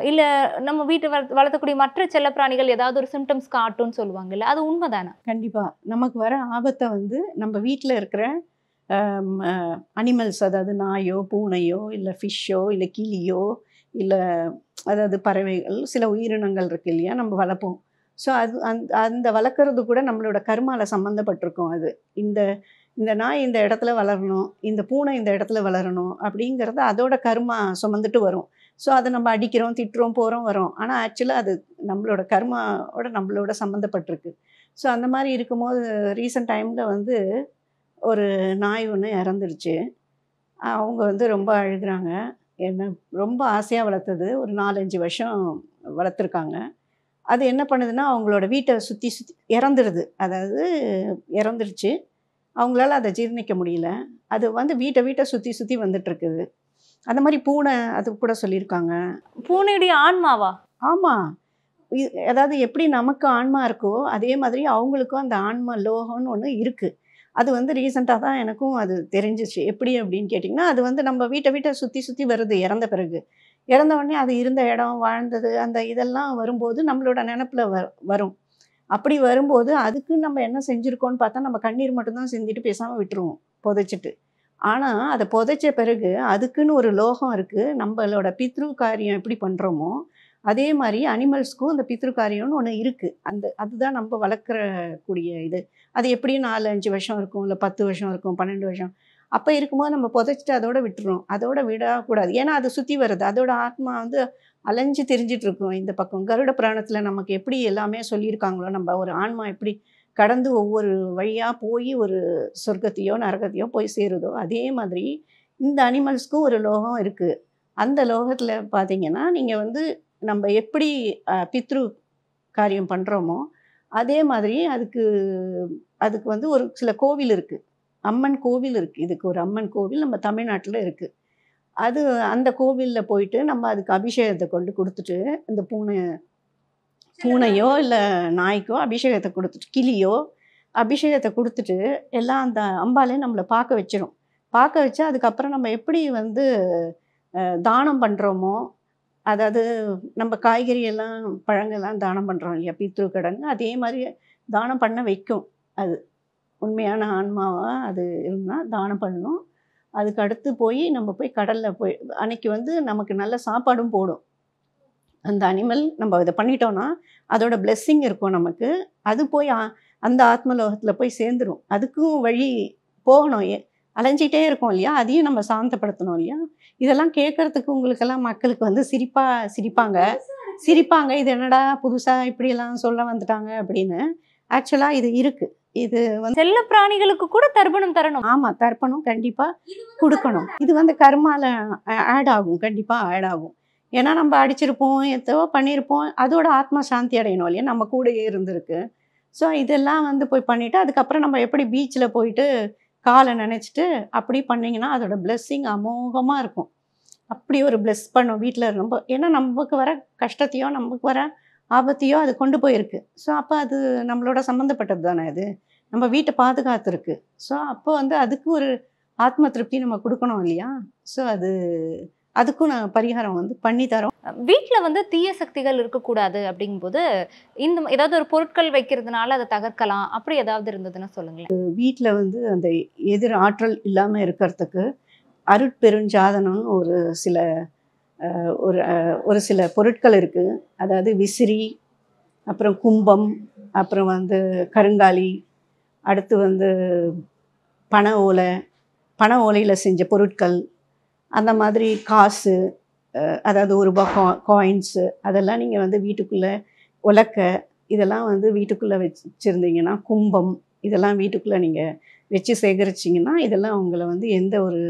இல்லை நம்ம வீட்டை வளர்த்தக்கூடிய மற்ற செல்ல பிராணிகள் ஏதாவது ஒரு சிம்டம்ஸ் காட்டும்னு சொல்லுவாங்கல்ல, அது உண்மைதானே? கண்டிப்பாக நமக்கு வர ஆபத்தை வந்து நம்ம வீட்டில் இருக்கிற அனிமல்ஸ், அதாவது நாயோ பூனையோ இல்லை ஃபிஷ்ஷோ இல்லை கிளியோ இல்லை அதாவது பறவைகள், சில உயிரினங்கள் இருக்குது இல்லையா, நம்ம வளர்ப்போம். ஸோ அது அந்த வளர்க்குறது கூட நம்மளோட கர்மாவில் சம்மந்தப்பட்டிருக்கும். அது இந்த நாய் இந்த இடத்துல வளரணும், இந்த பூனை இந்த இடத்துல வளரணும் அப்படிங்கிறது அதோட கர்மா சுமந்துட்டு வரும். ஸோ அதை நம்ம அடிக்கிறோம், திட்டுறோம், போகிறோம், வரோம். ஆனால் ஆக்சுவலாக அது நம்மளோட கர்மாவோட நம்மளோட சம்மந்தப்பட்டிருக்கு. ஸோ அந்த மாதிரி இருக்கும்போது ரீசெண்ட் டைமில் வந்து ஒரு நாய் ஒன்று இறந்துடுச்சு. அவங்க வந்து ரொம்ப அழுகிறாங்க. என்ன ரொம்ப ஆசையாக வளர்த்தது, ஒரு 4-5 வருஷம் வளர்த்துருக்காங்க. அது என்ன பண்ணுதுன்னா அவங்களோட வீட்டை சுற்றி இறந்துடுது. அதாவது இறந்துருச்சு, அவங்களால அதை ஜீர்ணிக்க முடியல. அது வந்து வீட்டை சுற்றி வந்துட்டுருக்குது. அந்த மாதிரி பூனை அது கூட சொல்லியிருக்காங்க. பூனையுடைய ஆன்மாவா? ஆமாம். அதாவது எப்படி நமக்கு ஆன்மா இருக்கோ அதே மாதிரி அவங்களுக்கும் அந்த ஆன்மா லோகம்னு ஒன்று இருக்குது. அது வந்து ரீசெண்டாக தான் எனக்கும் அது தெரிஞ்சிச்சு. எப்படி அப்படின்னு கேட்டிங்கன்னா, அது வந்து நம்ம வீட்ட சுத்தி சுத்தி வருது இறந்த பிறகு. இறந்த உடனே அது இருந்த இடம், வாழ்ந்தது அந்த இதெல்லாம் வரும்போது நம்மளோட நெனப்புல வரும். அப்படி வரும்போது அதுக்கு நம்ம என்ன செஞ்சிருக்கோம்ன்னு பார்த்தா, நம்ம கண்ணீர் மட்டும் தான் சிந்திட்டு பேசாம விட்டுருவோம், புதைச்சிட்டு. ஆனா, அத புதைச்ச பிறகு அதுக்குன்னு ஒரு லோகம் இருக்கு. நம்பளோட பித்ரு காரியம் எப்படி பண்றோமோ, அதே மாரி அனிமல்ஸ்க்கும் அந்த பித்ரு காரியம்னு ஒண்ணு இருக்கு. அதுதான் நம்ப வளர்க்கக்கூடிய இது. அது எப்படியும் 4, 5 வருஷம் இருக்கும். இல்ல 10 வருஷம் இருக்கும். 12 வருஷம். அப்ப இருக்கும்போது நம்ம புதைச்சுட்டு அதோட விட்டுறோம். அதோட விடக்கூடாது. ஏன்னா, அது சுத்தி வருது. அதோட ஆத்மா வந்து அலைஞ்சு திரிஞ்சுட்டு இருக்கும் இந்த பக்கம். கருட புராணத்துல நமக்கு எப்படி எல்லாமே சொல்லியிருக்காங்களோ, நம்ம ஒரு ஆன்மா எப்படி கடந்து ஒவ்வொரு வழியா போய் ஒரு சொர்க்கத்தையோ, நரகத்தையோ போய் சேருதோ, அதே மாதிரி இந்த அனிமல்ஸ்க்கும் ஒரு லோகம் இருக்கு. அந்த லோகத்துல பார்த்தீங்கன்னா, நீங்க வந்து நம்ம எப்படி பித்ரு காரியம் பண்றோமோ, அதே மாதிரி அதுக்கு அதுக்கு வந்து ஒரு சில கோவில் இருக்கு. அம்மன் கோவில் இருக்கு. இதுக்கு ஒரு அம்மன் கோவில் நம்ம தமிழ்நாட்டுல இருக்கு. அது அந்த கோவில்ல போயிட்டு நம்ம அதுக்கு அபிஷேகத்த கொண்டு குடுத்துட்டு, இந்த பூனையோ இல்ல நாய்க்கோ அபிஷேகத்த குடுத்துட்டு கிளியோ அபிஷேகத்த குடுத்துட்டு, எல்லாம் அந்த அம்பாளே நம்மள பார்க்க வச்சுரும். பார்க்க வச்சு அதுக்கப்புறம் நம்ம எப்படி வந்து தானம் பண்றோமோ, அதாவது நம்ம காய்கறி எல்லாம், பழங்கள்லாம் தானம் பண்றோம் இல்லையா? பித்ரு கடன். அதே மாரி தானம் பண்ண வைக்கும் அது. உண்மையான ஆன்மாவா அது இருந்தா தானம் பண்ணணும். அதுக்கு அடுத்து நம்ம போய் கடல்ல போய் அன்னைக்கு வந்து நமக்கு நல்ல சாப்பாடும் போடும். அந்த அனிமல் நம்ம இத பண்ணிட்டோம்னா, அதோட பிளெஸ்ஸிங் இருக்கும் நமக்கு. அது போய் அந்த ஆத்மலோகத்துல போய் சேர்ந்துரும். அதுக்கும் வழி போகணும். அலைஞ்சிட்டே இருக்கோம் இல்லையா? அதையும் நம்ம சாந்தப்படுத்தணும் இல்லையா? இதெல்லாம் கேட்கறதுக்கு உங்களுக்கெல்லாம் மக்களுக்கு வந்து சிரிப்பாங்க. சிரிப்பாங்க. இது என்னடா புதுசா இப்படியெல்லாம் சொல்ல வந்துட்டாங்க அப்படின்னு. ஆக்சுவலா இது இருக்கு. இது வந்து செல்ல பிராணிகளுக்கு கூட தர்ப்பணம் தரணும். ஆமா. தர்ப்பணம் கண்டிப்பா குடுக்கணும். இது வந்து கர்மால ஆட் ஆகும். கண்டிப்பா ஆட் ஆகும். ஏன்னா நம்ம அடிச்சிருப்போம், ஏதோ பண்ணியிருப்போம். அதோட ஆத்மா சாந்தி அடையணும் இல்லையா? நம்ம கூடயே இருந்திருக்கு. ஸோ இதெல்லாம் வந்து போய் பண்ணிட்டு, அதுக்கப்புறம் நம்ம எப்படி பீச்ல போயிட்டு கால நனைச்சிட்டு, அப்படி பண்ணீங்கன்னா, அதோட பிளெஸ்ஸிங் அமோகமா இருக்கும். அப்படி ஒரு பிளெஸ் பண்ணும் வீட்ல ரொம்ப. ஏன்னா நமக்கு வர கஷ்டத்தையோ, நமக்கு வர ஆபத்தையோ அது கொண்டு போயிருக்கு. ஸோ அப்ப அது நம்மளோட சம்மந்தப்பட்டது தானே அது. நம்ம வீட்ட பாதுகாத்துருக்கு. ஸோ அப்போ வந்து அதுக்கு ஒரு ஆத்ம திருப்தி நம்ம குடுக்கணும் இல்லையா? ஸோ அதுக்கும் நான் பரிகாரம் வந்து பண்ணி தரோம். வீட்ல வந்து தீய சக்திகள் இருக்கக்கூடாது அப்படிங்கும்போது, ஏதாவது ஒரு பொருட்கள் வைக்கிறதுனால அத தகர்க்கலாம். அப்படி ஏதாவது இருந்ததுன்னா சொல்லுங்களேன். வீட்ல வந்து அந்த எதிர் ஆற்றல் இல்லாம இருக்கறதுக்கு, அருட்பெருஞ்சாதனம்னு சில ஒரு சில பொருட்கள் இருக்கு. அதாவது விசிறி, அப்புறம் கும்பம், அப்புறம் வந்து கருங்காலி, அடுத்து வந்து பனை ஓலை, பனை ஓலையில செஞ்ச பொருட்கள், அந்த மாதிரி காசு, அதாவது ரூ. 1 காயின்ஸு அதெல்லாம் நீங்க வந்து வீட்டுக்குள்ள உலக்க, இதெல்லாம் வந்து வீட்டுக்குள்ள வச்சிருந்தீங்கன்னா, கும்பம் இதெல்லாம் வீட்டுக்குள்ள நீங்க வச்சு சேகரிச்சீங்கன்னா, இதெல்லாம் உங்கள வந்து எந்த ஒரு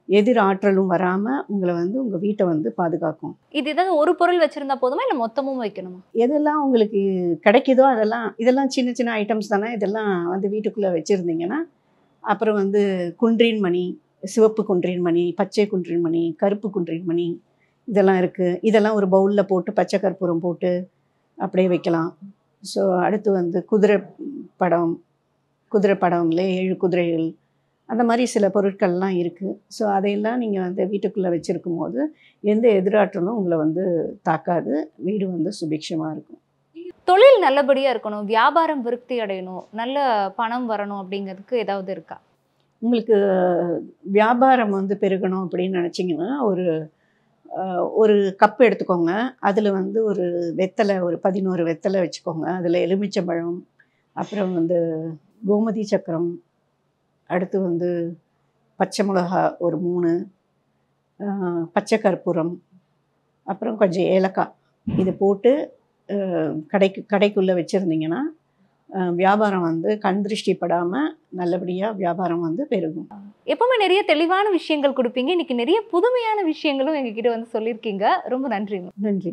எதிர் ஆற்றலும் வராம உங்கள வந்து உங்க வீட்ட வந்து பாதுகாக்கும். இது ஏதாவது ஒரு பொருள் வச்சிருந்தா போதுமா? இல்ல மொத்தமும் வைக்கணுமா? எதெல்லாம் உங்களுக்கு கிடைக்குதோ இதெல்லாம் சின்ன சின்ன ஐட்டம்ஸ் தானே. இதெல்லாம் வந்து வீட்டுக்குள்ள வச்சிருந்தீங்கன்னா, அப்புறம் வந்து குன்றின் மணி, சிவப்பு குன்றின் மணி, பச்சை குன்றின் மணி, கருப்பு குன்றின் மணி இதெல்லாம் இருக்கு. இதெல்லாம் ஒரு பவுல்ல போட்டு பச்சை கற்பூரம் போட்டு அப்படியே வைக்கலாம். ஸோ அடுத்து வந்து குதிரை படம்ல 7 குதிரைகள் அந்த மாதிரி சில பொருட்கள்லாம் இருக்கு. ஸோ அதையெல்லாம் நீங்க வந்து வீட்டுக்குள்ள வச்சிருக்கும்போது, எந்த எதிராற்றலும் உங்கள வந்து தாக்காது. வீடு வந்து சுபிக்ஷமா இருக்கும். தொழில் நல்லபடியா இருக்கணும், வியாபாரம் விருத்தி அடையணும், நல்ல பணம் வரணும் அப்படிங்கிறதுக்கு ஏதாவது இருக்கா? உங்களுக்கு வியாபாரம் வந்து பெருகணும் அப்படின்னு நினச்சிங்கன்னா, ஒரு கப் எடுத்துக்கோங்க. அதில் வந்து ஒரு வெத்தலை, ஒரு 11 வெத்தலை வச்சுக்கோங்க. அதில் எலுமிச்சம்பழம், அப்புறம் வந்து கோமதி சக்கரம், அடுத்து வந்து பச்சை மிளகா ஒரு 3, பச்சை கற்பூரம், அப்புறம் கொஞ்சம் ஏலக்காய் இது போட்டு கடைக்குள்ளே வச்சுருந்தீங்கன்னா, வியாபாரம் வந்து கண் திருஷ்டி படாமல் நல்லபடியாக வியாபாரம் வந்து பெருகும். எப்பவுமே நிறைய தெளிவான விஷயங்கள் கொடுப்பீங்க. இன்னைக்கு நிறைய புதுமையான விஷயங்களும் எங்ககிட்ட வந்து சொல்லியிருக்கீங்க. ரொம்ப நன்றி. நன்றி.